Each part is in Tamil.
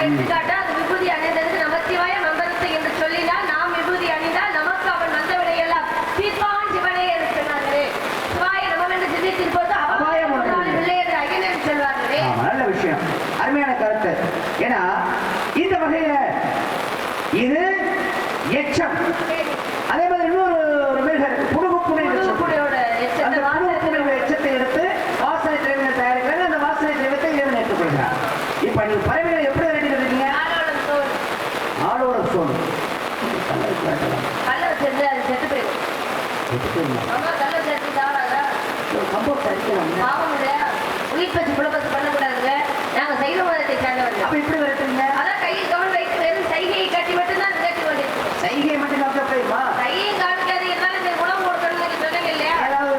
எடுத்துக்காட்டா அது விபூதி அணிந்ததுக்கு நமச்சிவாய மந்திரத்தை என்று சொல்லினால் நாம் விபூதி அணிந்தால் நமக்கு அவன் வந்த விடையெல்லாம் தீர்ப்பான் சிவனே என்று சொன்னார்களே. சிவாய நமம் என்று சிந்தித்திருப்பது அபாயம் இல்லை என்று அகிலன் சொல்வார்களே. நல்ல விஷயம், அருமையான கருத்து. ஏன்னா இந்த வகையில இது எச்சம். அதே மாதிரி இன்னொரு மிருகம் புடுகுப்புனையோட எச்சத்தை எடுத்து வாசனை திரவியம் தயாரிக்கிறாங்க. அந்த வாசனை திரவியத்தை இறைவன் ஏற்றுக்கொள்கிறார். இப்ப நீங்க பறவைகளை எப்படி விரட்டிட்டு இருக்கீங்க? ஆளோட சோறு கல்ல வச்சிருந்து அது செத்து போயிடும். கல்ல சேர்த்து கம்போஸ்ட் அடிக்கிறாங்க. பாவம் இல்லையா, உயிர் பச்சு புலப்பச்சு பண்ணக்கூடாதுங்க. நாங்க சைவ மதத்தை சார்ந்தவர்கள். அப்ப இப்படி விரட்டுங்க. அதான் கையில் கவனம் வைத்து வெறும் சைகையை கட்டி மட்டும்தான் நிகழ்ச்சி கொண்டிருக்கும். சைகையை மட்டும் காட்ட போயிருமா? கையை காமிக்காதீங்கன்னா இந்த உணவு கொடுக்கணும்னு சொன்னீங்க இல்லையா,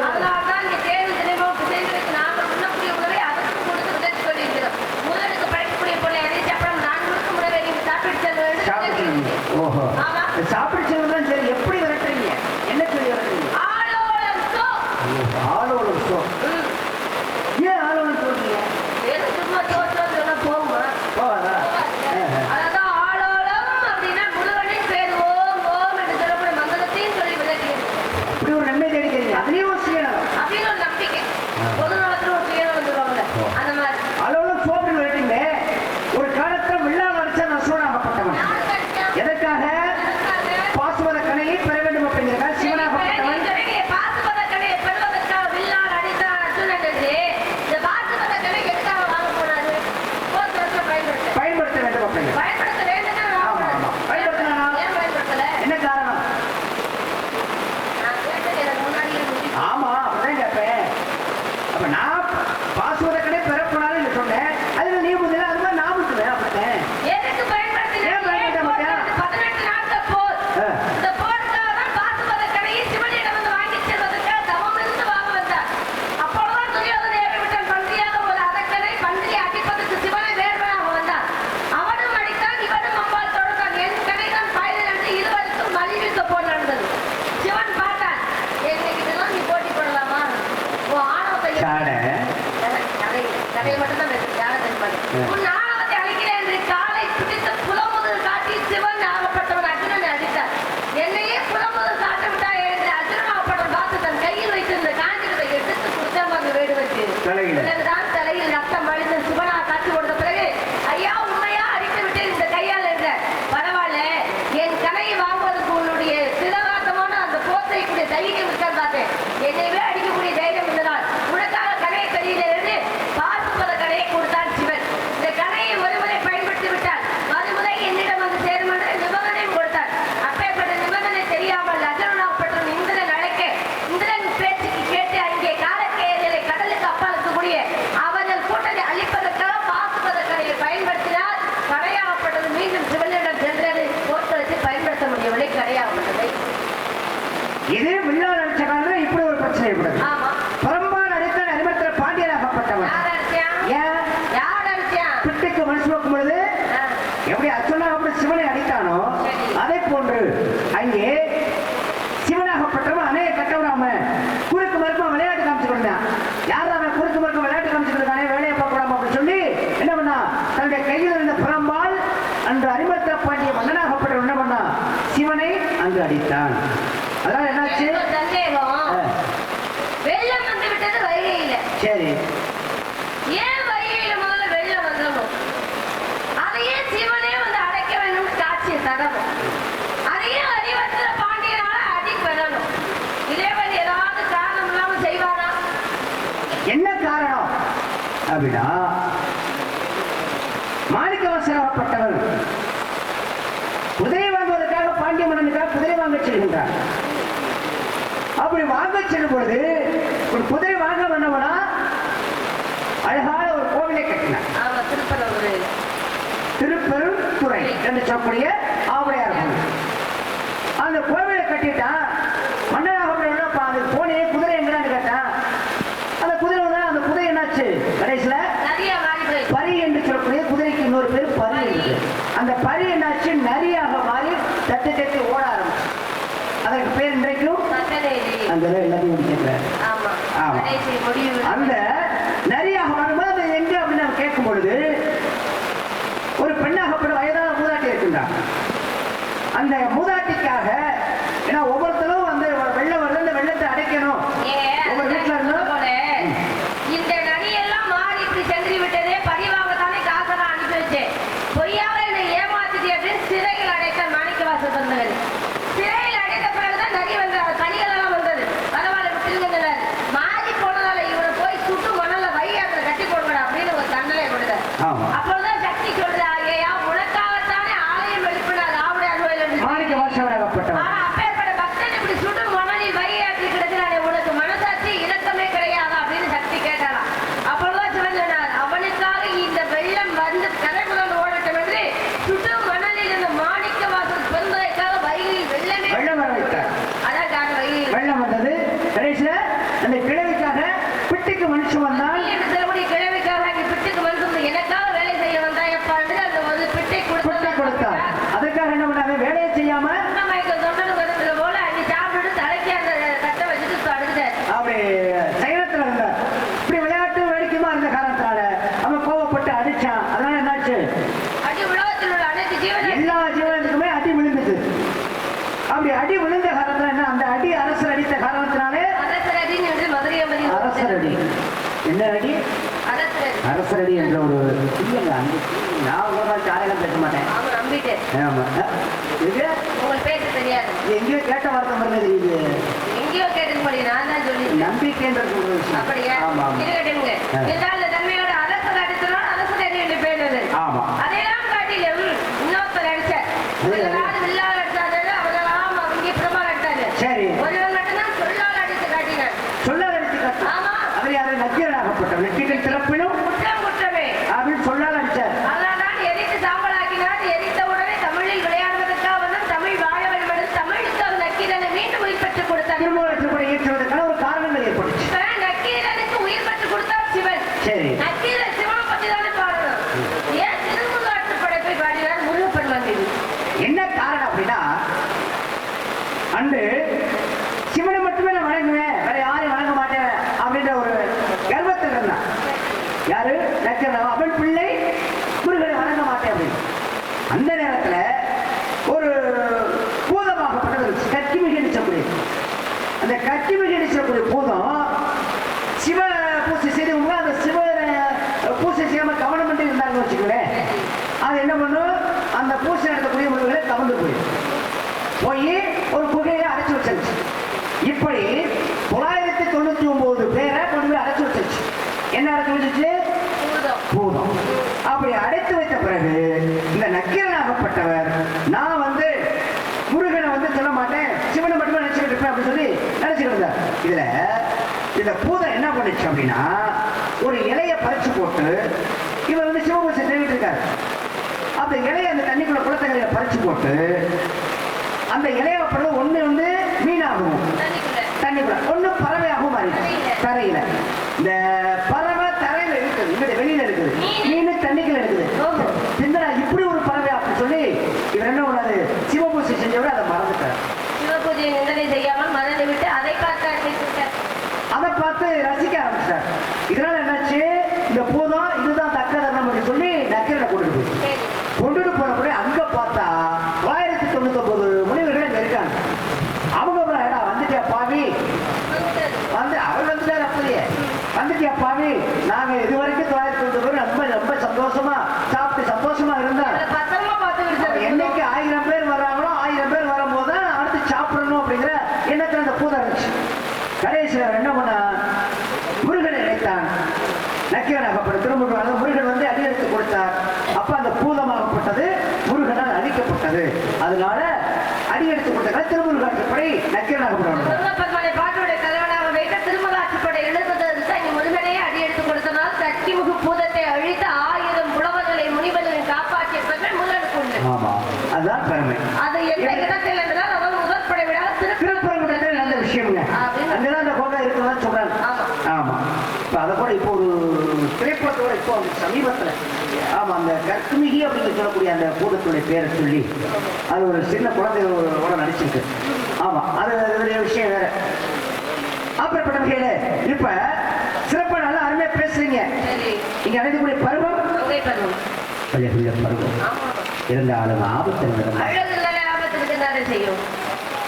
அதனால்தான் இங்க தேர்வு தினமும் செய்வதற்கு நாங்கள் உண்ணக்கூடிய உணவை அதற்கு கொடுத்து நிகழ்ச்சி கொண்டிருக்கிறோம். முருகனுக்கு படைக்கக்கூடிய பொருளை அதை சாப்பிடாம நான் கொடுக்கும் உணவை நீங்க சாப்பிட்டு செல்ல வேண்டும். ஓஹோ, சாப்பிட்டு செல்வதுதான் சரி. எப்படி விரட்டுறீங்க? என்ன சொல்லி விரட்டுறீங்க? ஆலோலம் சோ. ஆலோலம் சோ. ஏன் ஆலோலம் சொல்றீங்க? வெறும் சும்மா தோற்றம் சொன்னா போகுமா? போவாதா? அதான் ஆலோலம் அப்படின்னா முருகனின் பேர் ஓம் ஓம் என்று சொல்லக்கூடிய மந்திரத்தையும் சொல்லி விளக்கியது. அப்படி ஒரு நன்மை தேடிக்கிறீங்க. அதுலயும் ஒரு சுயநலம் அப்படின்னு ஒரு நம்பிக்கை. பொது நலத்துல ஒரு சுயநலம் சொல்லுவாங்க. அந்த மாதிரி ஆலோலம் சோ அப்படின்னு விரட்டிங்க. ஒரு காலத்துல வில்லால் அடிச்சா நசுவனாகப்பட்டவன். எதற்காக? பாசுவத கணையை பெற வேண்டும் அப்படிங்கிறதா சிவனாகப்பட்டவன். பாசுவத கணையை பெறுவதற்காக வில்லால் அடித்தான் அர்ஜுனன் என்று. இந்த பாசுவத கணை எதுக்காக வாங்க போனாரு? போர்க்களத்துல பயன்படுத்த வேண்டும் அப்படிங்க. பயன்படுத்த வேண்டும்னா பயன்படுத்தினா ஏன் பயன்படுத்தல? என்ன காரணம்? நான் கேட்டது எனக்கு முன்னாடியே முடியும். ஆமா, அப்படிதான் கேட்பேன். அப்ப நான் பாசுவத கணை பெறக்கூடாதுன்னு சொன்னேன். அதுல நீ முதல்ல அது மாதிரி நான் விட்டுவேன். அப்படின்னேன். எதுக்கு பயன்படுத்தினீங்க? 18 நாட்கள் போர். இந்த போருக்காக தான் பாசுவத கணையை சிவனிடம் வந்து வாங்கிச் செல்வதற்காக தவம் இருந்து வாங்க வந்தார். அப்பொழுதுதான் துரியோதனை ஏவிவிட்டான் பன்றியாக ஒரு அரக்கனை. பன்றியை அடிப்பதற்கு சிவனை வேடுவனாக வந்தான். அவனும் அடித்தான், இவனும் அம்பாள் தொடுத்தான். என் கணைதான் பாய்தல் என்று இருவருக்கும் மலிவிக்க போர் நடந்தது. சிவன் பார்த்தான், என்னைக்கு இதெல்லாம் நீ போட்டி போடலாமா? உன் ஆணவத்தை கதையை மட்டும்தான் உன் ஆணவத்தை அழிக்கிறேன் என்று காலை பிடித்து புலமுதல் காட்டி சிவன் ஆகப்பட்டவன் அர்ஜுனனை அடித்தார். என்னையே புலமுதல் காட்ட விட்டாய் என்று அர்ஜுனன் ஆகப்பட்டவன் பார்த்து தன் கையில் வைத்திருந்த காஞ்சிரத்தை எடுத்து கொடுத்தான் அந்த வேடுவருக்கு. பிறகுதான் தலையில் ரத்தம் வழிந்து சிவனா காட்சி கொடுத்த பிறகு ஐயா உண்மையா அடித்து விட்டு இந்த கையால் என்ற பரவாயில்ல, என் கணையை வாங்குவதற்கு உன்னுடைய சிறகாட்டமான அந்த போத்தை கூடிய தைரியம் இருக்கான்னு பார்த்தேன். என்னையவே அடிக்கக்கூடிய தைரியம் இருந்ததால் உனக்காக கணையை கையிலிருந்து பாசுபத கணையை கொடுத்தான் சிவன். இந்த கணையை ஒருமுறை பயன்படுத்தி விட்டால் மறுமுறை என்னிடம் வந்து சேரும் என்று நிபந்தனையும் கொடுத்தார். அப்பேற்பட்ட நிபந்தனை தெரியாமல் அர்ஜுனனாகப்பட்ட இந்திரன் அழைக்க இந்திரன் பேச்சுக்கு கேட்டு அங்கே காலக்கேயர்களை கடலுக்கு அப்பால் இருக்கக்கூடிய அவர்கள் கூட்டத்தை அழிப்பதற்காக பாசுபத கணையை பயன்படுத்தினால் கடையாகப்பட்டது மீண்டும் சிவனிடம் சென்றது. போர்க்களத்தை பயன்படுத்த முடியவில்லை, கடையாகப்பட்டது. இதே வில்லால் அடிச்ச காலம் இப்படி ஒரு பிரச்சனை ஏற்படுது. ஆமா, பரம்பால் அடித்தான் அரிமத்தில் பாண்டியனாகப்பட்டவன். பிட்டுக்கு மனசு வைக்கும் பொழுது எப்படி அர்ஜுனா அப்படி சிவனை அடித்தானோ அதை போன்று அங்கே சிவனாகப்பட்டவன் அநேக கட்டவனாம குறுக்கு மறுக்கும் விளையாட்டு காமிச்சு கொண்டான். யாரும் அவன் குறுக்கு மறுக்கும் விளையாட்டு காமிச்சுருக்கானே, வேலையை பார்க்கலாமா அப்படின்னு சொல்லி என்ன பண்ணா, தன்னுடைய கையில் இருந்த பரம்பால் அன்று அரிமத்த பாண்டிய மன்னனாகப்பட்டவன் என்ன பண்ணா, சிவனை அங்கு அடித்தான். அதனால என்னாச்சு? வெள்ளம் வந்து விட்டது வைகையில. சரி, ஏன் வைகையில முதல்ல வெள்ளம் வந்துடும்? அதையே சிவனே வந்து அடைக்க வேண்டும் காட்சியை தரணும். அதையே அறிவத்திர பாண்டியனால அடி பெறணும். இறைவன் ஏதாவது காரணம் இல்லாம செய்வானா? என்ன காரணம் அப்படின்னா, மாணிக்கவாசகப்பட்டவர் குதிரை வாங்குவதற்காக பாண்டிய மன்னனுக்காக குதிரை வாங்க செல்கின்றார். அப்படி வாங்க செல்லும் பொழுது ஒரு குதிரை வாங்க வந்தவனா அழகான ஒரு கோவிலை கட்டினார். திருப்பெருந்துறை என்று சொல்லக்கூடிய ஆவுடையார் கோவில். அந்த கோவிலை கட்டிட்டா மன்னனாக அது போனே குதிரை எங்கடான்னு கேட்டான். அந்த குதிரை அந்த குதிரை என்னாச்சு, கடைசியில பரி என்று சொல்லக்கூடிய குதிரைக்கு இன்னொரு பேர் பரி இருக்கு. அந்த பரி என்னாச்சு, நரியாக மாறி தட்டு தட்டி ஓட ஆரம்பிச்சு. அதற்கு பேர் இன்றைக்கும் அந்த எல்லாத்தையும் கேட்கிறார். அந்த நரியாக மாறும்போது அது எங்க அப்படின்னு கேட்கும் பொழுது ஒரு பெண்ணாக அனுப்பிவிட்டார். அந்த மூதாட்டிக்காக, ஏன்னா ஒவ்வொருத்தரும் வந்து வெள்ளம் வருது, அந்த வெள்ளத்தை அடைக்கணும். ஒவ்வொரு வீட்டுல இருந்தும் இந்த நதியெல்லாம் மாறி இப்படி சென்று விட்டதே, பரிவாகத்தானே காசெல்லாம் அனுப்பி வச்சேன். பொய்யாக என்னை ஏமாத்திட்டு அப்படின்னு சிறையில் அடைத்த மாணிக்கவாசல் சொன்னவர். சிறையில் அடைத்த பிறகுதான் நதி வந்தது, கனிகள் எல்லாம் வந்தது. பரவாயில்ல விட்டுருங்க, மாறி போனதால இவனை போய் சுட்டு மணல்ல வையாத்துல கட்டி போடுவார் அப்படின்னு ஒரு தண்டனை கொடுத்தார். அப்பொழுதுதான் சக்தி சொல்றது, ஆகையா உனக்காகத்தானே ஆலயம் எழுப்பினார் ஆவுடைய அலுவலர் மாணிக்க வாசகராகப்பட்டவர். அப்பேற்பட்ட பக்தன் இப்படி சுடு மணலில் வையாற்றி கிடக்கிறானே, உனக்கு மனசாட்சி இலக்கமே கிடையாதா அப்படின்னு சக்தி கேட்டாராம். அப்பொழுதுதான் சிவன் சொன்னார், அவனுக்காக இந்த வெள்ளம் வந்து கரைபுரல் ஓடட்டும் என்று சுடு மணலில் இந்த மாணிக்க வாசல் பிறந்ததற்காக வைகையில் வெள்ளம் வர வைத்தார். அதான் காரணம். வைகையில் வெள்ளம் வந்தது. கடைசியில அந்த கிழவிக்காக பிட்டுக்கு மனுஷன் வந்தால் என்று சொல்லக்கூடிய கிழவிக்காக இங்க பிட்டுக்கு வந்து எனக்காக வேலை செய்ய வந்தாயப்பா என்று அந்த ஒரு பிட்டை கொடுத்தார். அதுக்காக என்ன பண்ணாங்க, வேலையை செய்யாம போல அங்க சாப்பிட்டு தலைக்கு அந்த கட்டை வச்சுட்டு அடுத்தார். அப்படி சைலத்துல இருந்தார். இப்படி விளையாட்டு வேடிக்கையுமா இருந்த காரணத்தினால அவன் கோவப்பட்டு அடிச்சான். அதனால என்னாச்சு, அடி உலகத்தில் உள்ள அனைத்து ஜீவன் எல்லா ஜீவனுக்குமே அடி விழுந்தது. அப்படி அடி விழுந்த காரணத்துல என்ன, அந்த அடி அரசர் அடித்த காரணத்தினாலே அரசரடி என்று மதுரை அமதி அரசரடி. என்ன அடி? அரசரடி என்ற ஒரு இல்லைங்க, நான் ஒரு நாள் ஜாலியெல்லாம் பேச மாட்டேன். அவங்க நம்பிட்டேன். ஆமா, இது உங்களுக்கு பேச தெரியாது. எங்கேயோ கேட்ட வார்த்தை மாதிரி தெரியுது. எங்கேயோ கேட்டு போய் நான் தான் சொல்லி நம்பிக்கைன்றது ஒரு விஷயம். அப்படியா? ஆமா இருக்கட்டுங்க. இருந்தாலும் அந்த தன்மையோட அரசர் அடித்தனால் அரசரடி என்று பேருது. ஆமா, அதெல்லாம் காட்டிலும் இன்னொருத்தர் அடிச்சார். வில்லால் அடித்தாரு, அவரெல்லாம் அவங்க பிரபால் அடித்தாரு. சரி, ஒருவன் மட்டும்தான் சொல்லால் அடித்து காட்டினார். சொல்லால் அடித்து காட்டு. ஆமா, அவர் யாரு, நக்கீரனாகப்பட்டவர். நக்கீரன் திறப்பினும் குற்றம் குற்றமே அப்படின்னு சொல்லால் அடிச்சார். அதனால்தான் எரித்து சாம்பலாக்கினார். எரித்த உடனே தமிழில் விளையாடுவதற்காக வந்து தமிழ் வாழ வேண்டும் என்று தமிழுக்கு அவர் நக்கீரனை மீண்டும் உயிர் பெற்றுக் கொடுத்தார். திருமூலத்தில் கூட ஏற்றுவதற்கான ஒரு காரணங்கள் ஏற்பட்டுச்சு. இப்ப நக்கீரனுக்கு உயிர் பெற்றுக் கொடுத்தார் சிவன். சரி, நக்கீரன் சிவனை பற்றி தானே பாடணும். ஏன் திருமுகாற்று படைப்பை பாடினார் முருகப்பன் வந்தது? என்ன காரணம் அப்படின்னா, அன்று சிவனை மட்டுமே நான் வணங்குவேன், வேற யாரையும் வணங்க மாட்டேன் அப்படின்ற ஒரு கர்வத்தில் இருந்தான். யாரு? நக்கீரன். அவன் பிள்ளை முருகனை வணங்க மாட்டேன் அப்படின்னு. அந்த நேரத்துல ஒரு பூதமாகப்பட்டது கட்சிமிகை அடிச்சக்கூடிய, அந்த கட்சிமிகை அடிச்சக்கூடிய பூதம் சிவ பூசை செய்தவங்க அந்த சிவ பூசை செய்யாம கவனம் பண்ணி இருந்தாங்கன்னு வச்சுக்கோங்களேன். அது என்ன பண்ணும், அந்த பூசை நடத்தக்கூடிய முருகனை கவர்ந்து போய் ஒரு குகையை அடைச்சு வச்சிருச்சு. இப்படி 999 பேரை கொண்டு போய் அடைச்சு வச்சிருச்சு. என்ன அடைச்சு வச்சிருச்சு? பூதம். அப்படி அடைத்து வைத்த பிறகு இந்த நக்கீரனாகப்பட்டவர், நான் வந்து முருகனை வந்து சொல்ல மாட்டேன், சிவனை மட்டுமே நினைச்சுக்கிட்டு இருப்பேன் அப்படின்னு சொல்லி நினைச்சுக்கிட்டு இருந்தார். இதுல இந்த பூதம் என்ன பண்ணுச்சு அப்படின்னா, ஒரு இலையை பறிச்சு போட்டு இவர் வந்து சிவபூசை செய்துட்டு இருக்காரு. அந்த இலையை அந்த தண்ணிக்குள்ள குளத்தங்கரையில பறிச்சு போட்டு அந்த இலையை படுறது ஒண்ணு வந்து மீனாகவும் தண்ணிக்குள்ள, ஒண்ணு பறவையாகவும் மாறிடுச்சு தரையில. இந்த பறவை தரையில இருக்குது, இங்க வெளியில இருக்குது, மீன் தண்ணிக்குள்ள இருக்குது. சிந்தனா இப்படி ஒரு பறவை அப்படின்னு சொல்லி இவர் என்ன பண்ணாரு, சிவபூசை செஞ்சவர் அதை மறந்துட்டார். சிவபூஜை நிந்தனை செய்யாமல் மறந்து விட்டு அதை அதை பார்த்து ரசிக்க ஆரம்பிச்சார். இதனால என்னாச்சு, இந்த பூதம் இதுதான் தக்க தர்ணம் அப்படின்னு சொல்லி நக்கீரனை கொண்டுட்டு போனப்படி அங்க பார்த்தா 999 முனிவர்கள் இங்க இருக்காங்க. அவங்க வந்துட்டியா பாவி வந்து அவர் வந்துட்டார். அப்படியே வந்துட்டியா பாவி, நாங்க இது வரைக்கும் 999 ரொம்ப ரொம்ப சந்தோஷமா சாப்பிட்டு சந்தோஷமா இருந்தா, என்னைக்கு 1000 பேர் வர்றாங்களோ 1000 பேர் வரும்போது அடுத்து சாப்பிடணும் அப்படிங்கிற எண்ணத்துல அந்த பூதம் இருந்துச்சு. கடைசியில் என்ன பண்ண, முருகனை இணைத்தான். நக்கீரனாகப்பட்ட திருமுருகன் முருகன் வந்து அடியெடுத்து கொடுத்தார். அப்ப அந்த பூதமாகப்பட்டது முருகனால் அழிக்கப்பட்டது. அதனால அடியெடுத்து கொடுத்த திருமுருகாட்சிப்படை நக்கீரனாகப்பட்டது பாட்டுடைய தலைவனாக வைத்த திருமலாட்சிப்படை எழுதுவதற்கு இங்கு முருகனையே அடியெடுத்து கொடுத்தனால் சக்திமுக பூதத்தை அழித்து 1000 புலவர்களை முனிவர்களை காப்பாற்றியவர்கள் முருகனுக்கு உண்டு. ஆமா, அதுதான் பெருமை. அது எந்த இடத்தில் என்றால் அவர் முதற்படை விட திருப்பரங்குன்றத்தில் நல்ல விஷயம்ங்க. அங்கதான் அந்த கோகை இருக்குன்னு சொல்றாங்க. ஆமா, இப்ப அதை கூட இப்போ ஒரு திரைப்படத்தோட இப்போ சமீபத்துல, ஆமா, அந்த கற்குமிகி அப்படின்னு சொல்லக்கூடிய அந்த பூதத்துடைய பேரை சொல்லி அது ஒரு சின்ன குழந்தையோட நடிச்சிருக்கு. ஆமா, அது விஷயம் வேற. அப்படிப்பட்ட வகையில இப்ப சிறப்பா நல்லா அருமையா பேசுறீங்க. இங்க அடையக்கூடிய பருவம் பருவம் பருவம் இருந்தாலும் ஆபத்து என்பது அழகுனாலே ஆபத்து இருக்குதானே செய்யும்.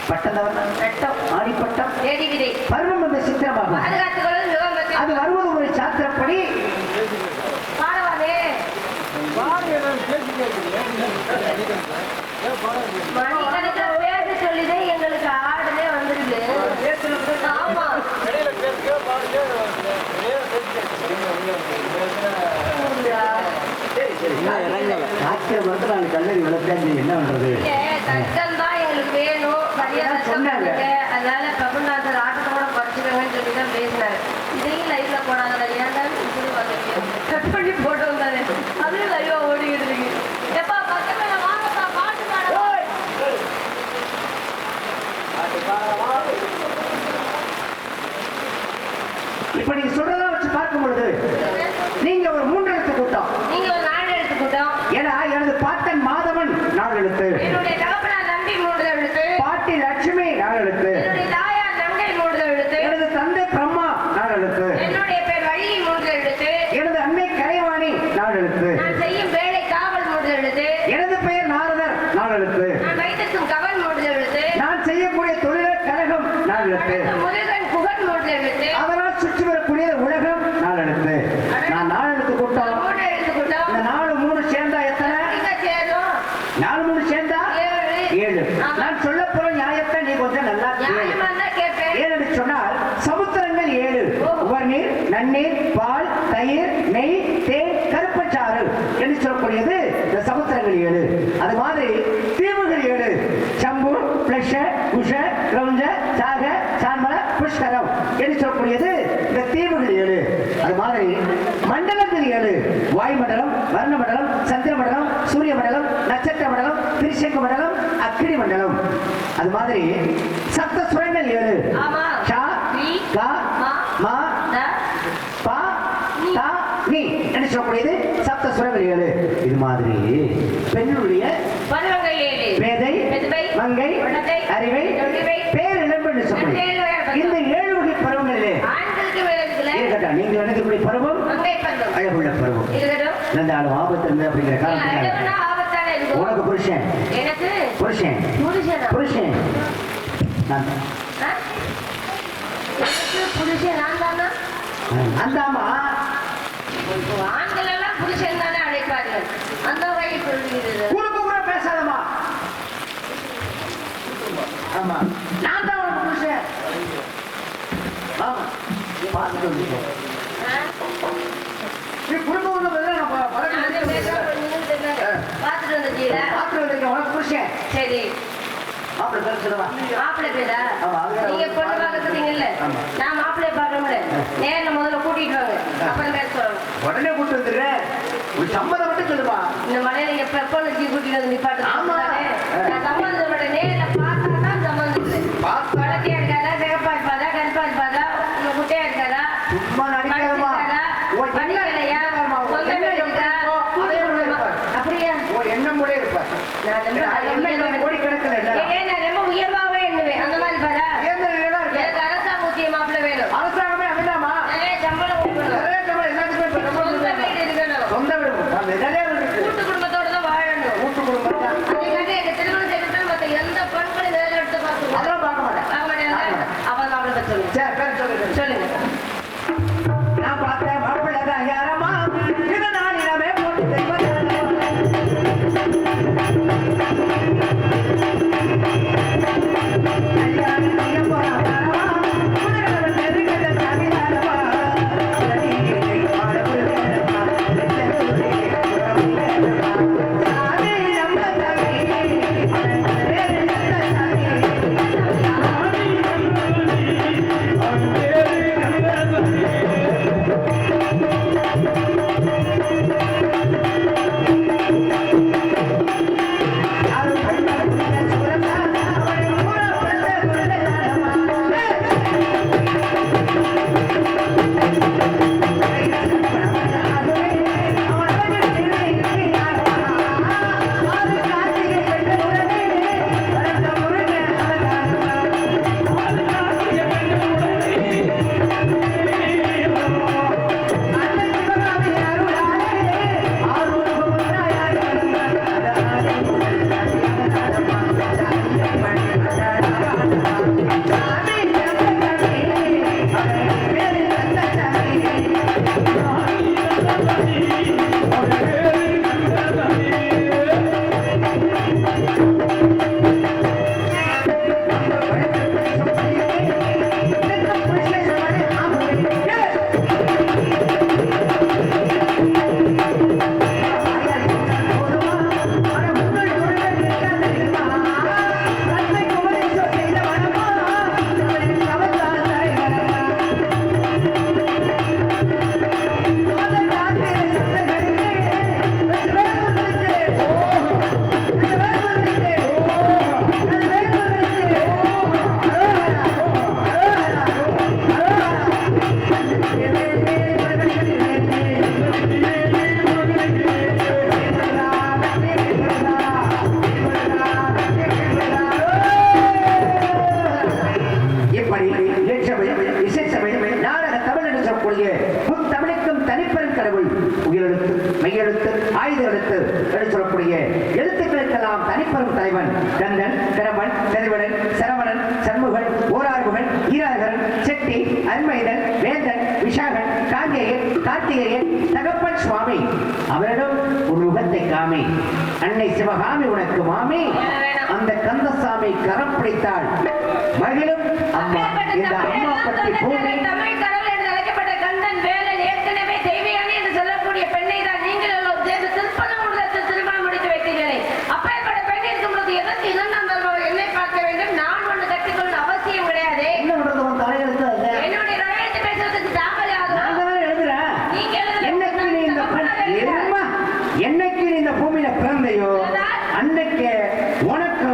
பட்டந்தவன் சட்டம் ஆடிப்பட்டம் தேடி விதை பருவம் என்ற சித்திரமாகும். பாதுகாத்துக்கொள்ளும் யுகம் அது வருவது ஒரு சாத்திரப்படி பாடவாதே மணிக்கணக்கில் பேச சொல்லிதான் எங்களுக்கு ஆடுனே வந்துருது. ஆமா சாத்திரம் வந்து நான் கல்லறி வளர்த்தேன். என்ன பண்றது? தர்க்கம் தான் எங்களுக்கு வேணும். சரியான சொன்னாங்க. அதனால பிரபுநாதர் ஆட்டத்தோட குறைச்சிக்கங்கன்னு சொல்லி தான் பேசினாரு. இதையும் லைவ்ல போடாத ஏன்டா கட் பண்ணி போட்டு வந்தாரு. அதுவும் லைவா ஓடிக்கிட்டு இருக்கு. எப்பா பக்கத்துல வாங்கப்பா பாட்டு பாட. இப்ப நீங்க சொல்றதா வச்சு பார்க்கும் பொழுது நீங்க ஒரு 3 எழுத்து கூட்டம், நீங்க ஒரு 4 எழுத்து கூட்டம். ஏன்னா எனது பாட்டன் மாதவன் 4 எழுத்து, என்னுடைய தகப்பனார் நம்பி 3 எழுத்து, பாட்டி லட்சுமி 4 எழுத்து, என்னுடைய தாயார் நங்கை 3 எழுத்து, எனது தந்தை பிரம்மா 4 எழுத்து, என்னுடைய பேர் வழி 3 எழுத்து, எனது அன்னை கலைவாணி 4 எழுத்து, நான் செய்யும் வேலை காவல் 3 எழுத்து, எனது பெயர் நாரதர் 4 எழுத்து, நான் வைத்திருக்கும் கவன் 3 எழுத்து, நான் செய்யக்கூடிய தொழிலர் கழகம் 4 எழுத்து, முருகன் புகழ் 3 எழுத்து, அதனால் சுற்றி வரக்கூடிய உலகம் 4 எழுத்து. நான் 4 எழுத்து கூட்டம். 3 எழுத்து கூட்டம். இந்த 4 3 சேர்ந்தா எத்தனை? இங்க சேரும் 4 3 சேர்ந்தா 7. நான் சொல்ல போற நியாயத்தை நீ கொஞ்சம் நல்லா கேளு. நியாயமா தான் கேட்பேன். ஏன்னு சொன்னால் சமுத்திரங்கள் 7: உவர்நீர், நன்னீர், பால், தயிர், நெய், தேன், கருப்பச்சாறு என்று சொல்லக்கூடியது இந்த சமுத்திரங்கள் 7. அது மாதிரி தீவுகள் 7: சம்பு, பிளஷ, குஷ, கிரௌஞ்ச, சாக, சான்மல, புஷ்கரம் என்று சொல்லக்கூடியது இந்த தீவுகள் 7. அது மாதிரி மண்டலங்கள் 7: வாயுமண்டலம், வர்ணமண்டலம், சந்திர மண்டலம், சூரிய மண்டலம், நட்சத்திர மண்டலம், திரிசங்க மண்டலம், அக்கினி மண்டலம். அது மாதிரி சப்த சுரங்கள் 7: ஆமா ஷா, கா, மா, பா, தா, நீ என்று சொல்லக்கூடியது சப்த சுரங்கள் 7. இது மாதிரி பெண்ணுடைய பருவங்கள் 7: பேதை, பெதுமை, மங்கை, குழந்தை, அறிவை, தொழிவை, பேரிழம்பு என்று சொல்லக்கூடிய இந்த 7 வகை பருவங்களிலே ஆண்களுக்கு வேலைக்குல இருக்கட்டும். நீங்க நினைக்கக்கூடிய பருவம் மங்கை பருவம் அழகுள்ள பருவம். இருக்கட்டும். இருந்தாலும் ஆபத்து இருந்து அப்படிங்கிற காரணத்தினால அழகுனா ஆபத்தான இருக்கும். உனக்கு புருஷன் எனக்கு புருஷன் புருஷனா? புருஷன் நான் தான். ஆ? எனக்கு புருஷன் நான் தானா? அந்தாமா ஆண்கள் எல்லாம் புருஷன் தானே அழைப்பார்கள். அந்த வகை சொல்கிறது. குறுக்கு கூட பேசாதமா. ஆமா நான் தான் உனக்கு புருஷன். ஆமா நீ பார்த்துட்டு வந்துட்டோ. நீ குறுக்கு ஒண்ணு பதிலா நான் அந்த பேசுறேன், நீங்களும் தெரிஞ்சாங்க. பார்த்துட்டு வந்துட்டீங்களா? பார்த்துட்டு வந்துட்டேன். உனக்கு புருஷன் சரி. மாப்பிள்ளை பேர் சொல்லுவா. மாப்பிள்ளை பேரா? ஆமா, அதுதான். நீங்க பொண்ணு பார்க்கறீங்கல்ல, ஆமா. நான் மாப்பிள்ளைய பார்க்கணும்ல. நேர்ல முதல்ல கூட்டிட்டு வாங்க, அப்புறம் பேச சொல்லணும். உடனே கூட்டு வந்துடுறேன். ஒரு சம்மதம் மட்டும் சொல்லுவா. இந்த மலையில எப்ப வச்சு கூட்டிட்டு வந்து நிப்பாட்டு. ஆமா. நான் சம்மந்தம் பண்ண நேர்ல பார்த்தா தான் சம்மந்தம் இல்லை. வளர்த்தியா இருக்காதா, சிகப்பா இருப்பாதா, கருப்பா இருப்பாதா, உங்க குட்டையா இருக்காதா, சும்மா நடிக்காதமா. படிக்கலையா, சொந்த வீடு இருக்கா, கூட்டு குடும்பமா? அப்படியா? எண்ணம் கூட இருப்பார். நான் ரொம்ப கோடி கணக்கில் இல்லை. ஏன் நான் ரொம்ப உயர்வாவே எண்ணுவேன். அந்த மாதிரி பாரா? எனக்கு அரசாங்க ஊதிய மாப்பிள்ளை வேணும். அரசாங்கமே அப்படிதாமா. நிறைய சம்பளம் கொடுக்கணும். நிறைய சம்பளம் எல்லாத்துக்குமே இப்ப சம்பளம் சொந்த கொடுக்கணும். வீடு இருக்கணும். சொந்த வீடு அந்த நிறைய வீடு இருக்கு. கூட்டு குடும்பத்தோட தான் வாழணும். கூட்டு குடும்பம் தான். அதுக்காக எங்க திருமணம் செய்யறது மத்த எந்த பெண்களையும் வேலை எடுத்து பார்க்கணும். அதெல்லாம் பார்க்க மாட்டேன். பார்க்க மாட்டேன். அவன் மாப்பிள்ளை பத்தி சொல்லுங்க. சரி பேர் சொல்லுங்க. சொல்லுங்க. நான் பார்த்தேன் மாப்பிள்ளை தான் யாரம்மா இது நான் இடமே போட்டு தெய்வம் ஆயுத எழுத்து என்று சொல்லக்கூடிய எழுத்துக்களுக்கெல்லாம் தனிப்பெரும் தலைவன் கந்தன், கிரமன், பெருவடன், சரவணன், சண்முகன், ஓரார்குவன், ஈராகரன், செட்டி, அன்மைதன், வேந்தன், விஷாகன், காங்கேயன், கார்த்திகேயன், தகப்பன் சுவாமி. அவரிடம் ஒரு முகத்தை காமி. அன்னை சிவகாமி உனக்கு மாமி. அந்த கந்தசாமி கரம் பிடித்தாள். மகிழும் அம்மா. இந்த அம்மா பற்றி பூமி என்னைக்கு இந்த பூமியில பிறந்தையோ அன்னைக்கு உனக்கு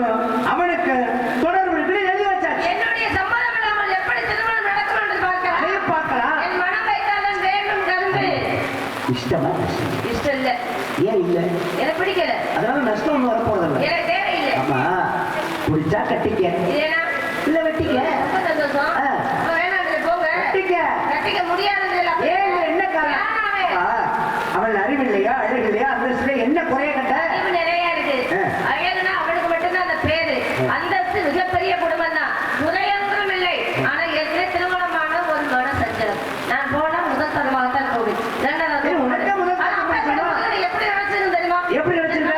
அவனுக்கு தொடர்பு எழுதி வச்சாச்சு. என்னுடைய சம்மதம் இல்லாமல் எப்படி திருமணம் நடக்கும் என்று பார்க்கலாம். என் மனம் வைத்தாலும் வேண்டும் கரும்பு. இஷ்டமா? இஷ்டம் இல்ல. ஏன் இல்ல? எனக்கு பிடிக்கல. அதனால நஷ்டம் ஒண்ணு வரப்போறதில்லை. எனக்கு தேவையில்லை. ஆமா, பிடிச்சா கட்டிக்க, இல்ல வெட்டிக்க. ரொம்ப சந்தோஷம். வேணாம் போங்க. கட்டிக்க முடியாது. ஏன் என்ன காரணம்? அவள் அறிவில்லையா, அழகில்லையா, அந்த என்ன குறைய கட்ட? அறிவு நிறைய இருக்கு. அழகுனா அவனுக்கு மட்டும்தான் அந்த பேரு. அந்தஸ்து மிகப்பெரிய குடும்பம் தான், குறையொன்றும் இல்லை. ஆனா ஏற்கனவே திருமணமான ஒரு மன சஞ்சலம். நான் போனா முதல் தரமாக தான் போவேன். எப்படி நினைச்சிருந்தேன் தெரியுமா? எப்படி நினைச்சிருக்க?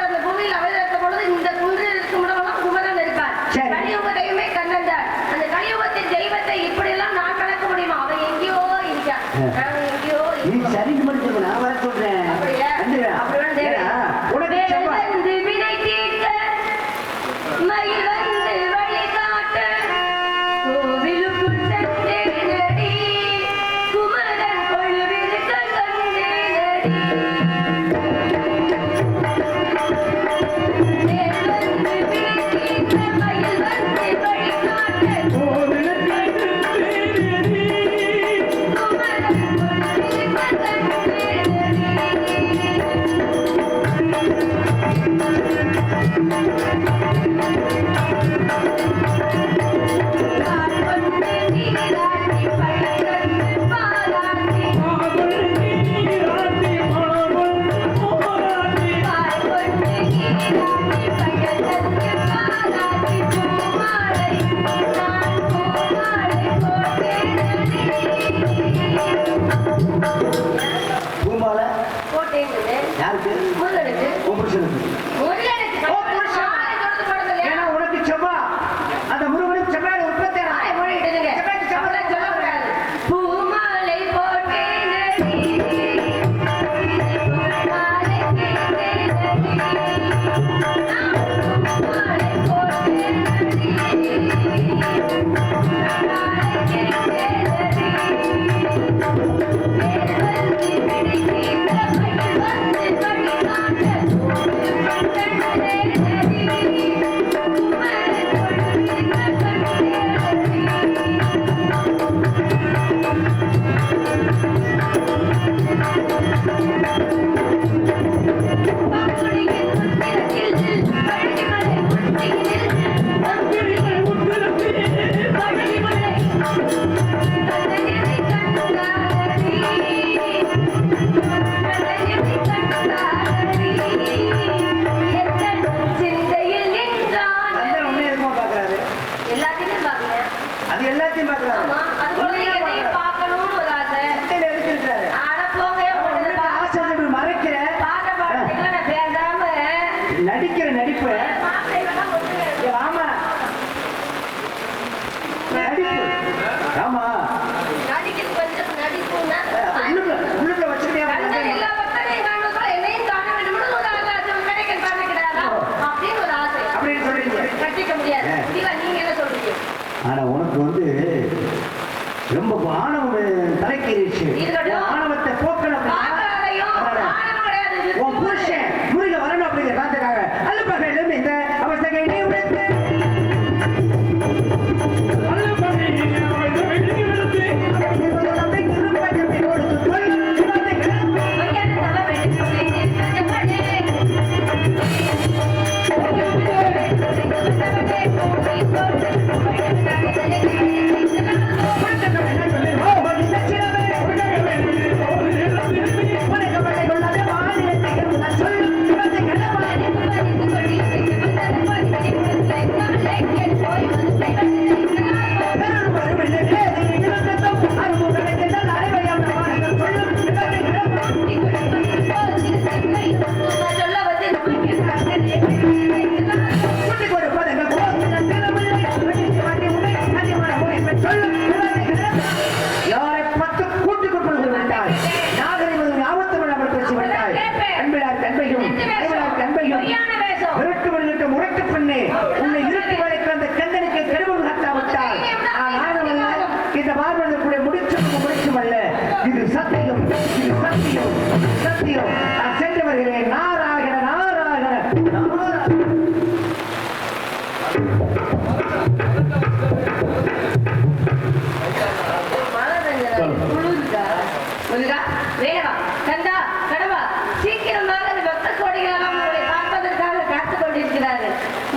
அந்த பூமியில் அவதரித்த பொழுது இந்த குன்றில் இருக்கும் இடமெல்லாம் குமரன் இருப்பார். கலியுக தெய்வமே கண்ணன் தான். அந்த கலியுகத்தின் தெய்வத்தை இப்படி எல்லாம் நான் கணக்க முடியுமா? அவன் எங்கேயோ இருக்கான், நான் எங்கேயோ. சரிக்கு முடிச்சு நான் வர சொல்றேன். நடிக்கிற நடிப்பு ஆமா, நடிப்பு ஆமா, உள்ளுக்குள்ள வச்சிருக்கேன். ஆனா உனக்கு ரொம்ப ஆணவம் தலைக்கேறிச்சு. ஆணவத்தை போக்கணும், உன் புருஷன் முருக வரணும் அப்படிங்கிற காரணத்துக்காக அல்லப்பகையிலும் இந்த அவஸ்தையை நீ உடைத்து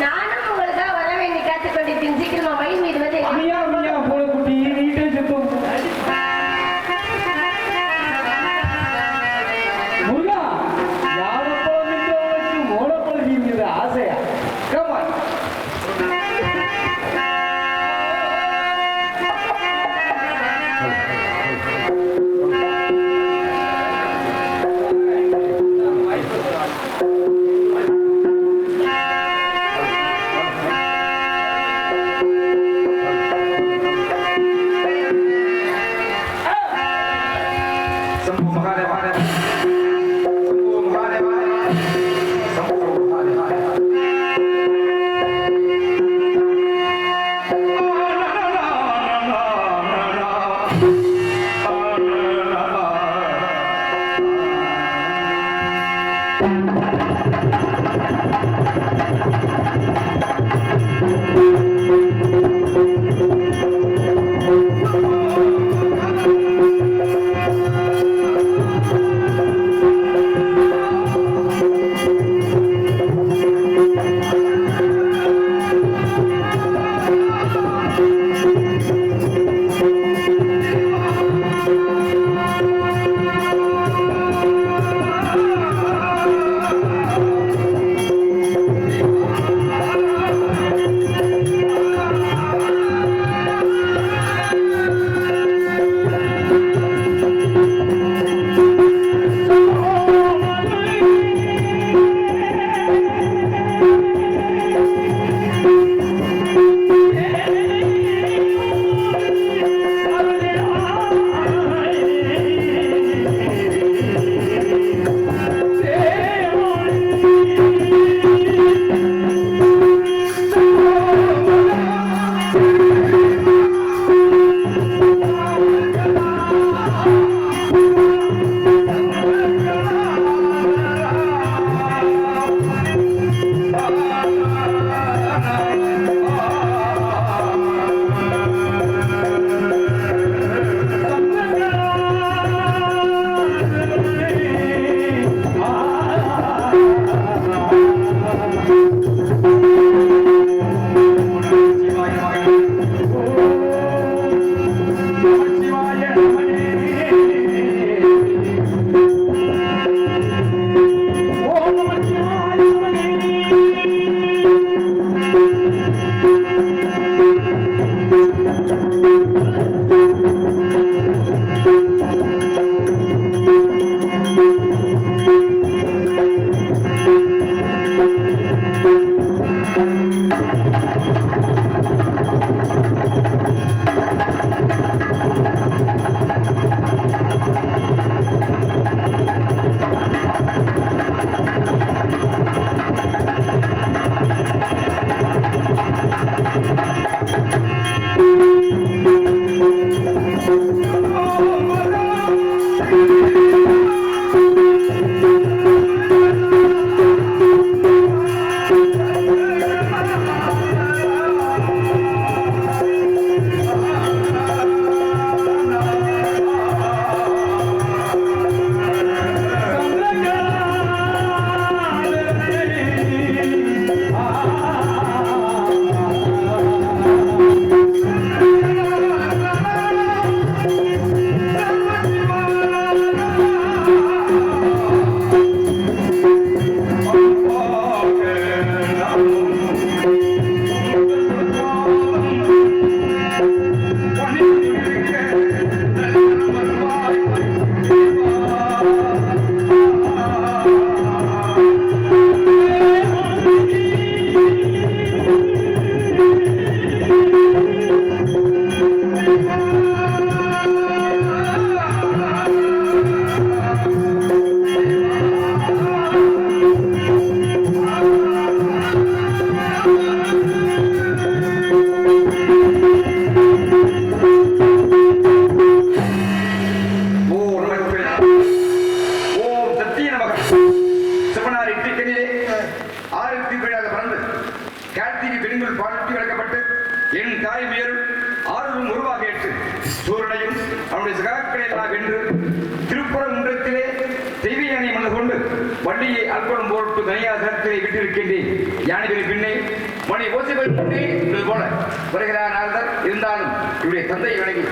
நானும் உங்களுக்காக வர வேண்டி காத்துக் கொண்டிருக்கேன். சீக்கிரமா மயில் மீது வந்து ஆசையா பாலுக்கு விழாத பறந்து கார்த்திகை பெண்கள் பாலூட்டி வளர்க்கப்பட்டு என் தாய் உயரும் ஆறும் உருவாக ஏற்று சூரனையும் அவனுடைய சகாக்களை எல்லாம் வென்று திருப்புறங்குன்றத்திலே தெய்வீகனை மண்ணு கொண்டு வள்ளியை அல்படம் போட்டு தனியார் சரத்திலே விட்டிருக்கின்றேன். யானைகளின் பின்னே மணி ஓசைகள் கொண்டே இது போல வருகிறார் நாரதர். இருந்தாலும் இவருடைய தந்தை வணங்கி